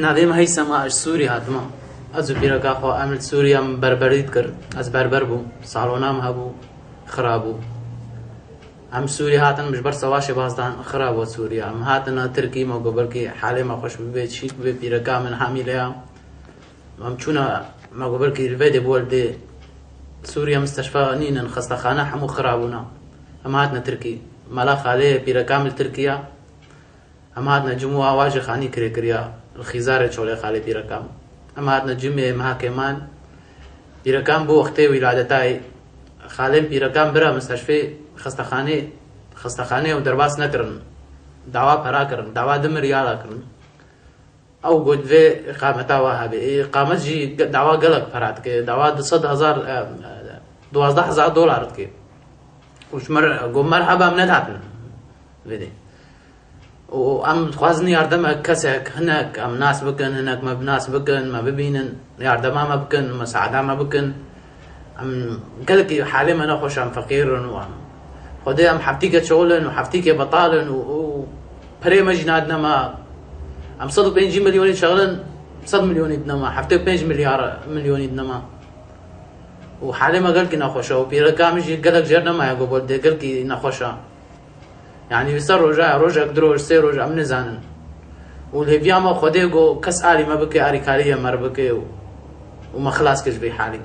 ناوێمە هەی سەماش سووری هاتمە ئەز و پیرەکە خۆ ئەمت سووریام بەربەریت کرد ئەس بەربەر بوو ساڵۆنام هەبوو خرابوو ئەم سووری هاتن مش بەر سەواشێ بازدان خرابوە سووریا ئەم هاتنە ترکی مەگۆبەرکی حالێمە خۆش ببێت چیت بێ پیرەکە من حامیلەیە ئەم چوونە مەگۆبەرکی ڤێدێ بۆلدێ سووریا مستەشفا نینن خەستەخانە هەموو خرابوونە ئەم هاتنە ترکی مەلا خالەیە پیرەکامل ترکیە ئەم هاتنە جمو ئاواژی خانی کرێکریا خیزارێ چۆڵێ خاڵێ پیرەکەم ئەم هاتنە جمێ مەهاکێمان پیرەکان بۆ وەختەی ویلادەتای خالێم پیرەکان برا مستەشفێ خەستەخانەیە و دەرباس نەکردن داوا پەراکردن داوا 2 ملیارە کردن ئەو گوتێ قامەتاوە هەبێ قامەتژی داوا گەلک پەرات کرد داوا 12,000 دۆلارت کرد وشمەر گۆمەر هەبام نەداتن وێدێ و ئەم خوازنی یاردەمە کەسێک هەنێک ئەم ناس بکەن هەنێک مە بناس بکەن مە ببینن یاردەمامە بکەن مەساعدامە بکەن ئەم گەلکی حالێمە نەخۆشم فەقیرن و خودێ ئەم هەفتیکە چۆڵن و هەفتیکێ بەتاڵن و پرێمەژی نادنەما ئەم 150 ملیۆنی شەغلن 100 ملیۆنی دنەما هەفتێک 5 ملیۆنی دنەما و حالێمە گەلکی نەخۆشە و پیرەکامیژی گەلک ژێر نەمایە گۆ بۆ دێ گەلکی نەخۆشە یعنی ویسە ڕۆژێک درۆژ 3 ڕۆژ ئەم نەزانن و لێڤیامە خودێ گۆ کەس ئاریمە بکە ئاریکاریە مەر بکێ و مە خلاس کەش بێ حالی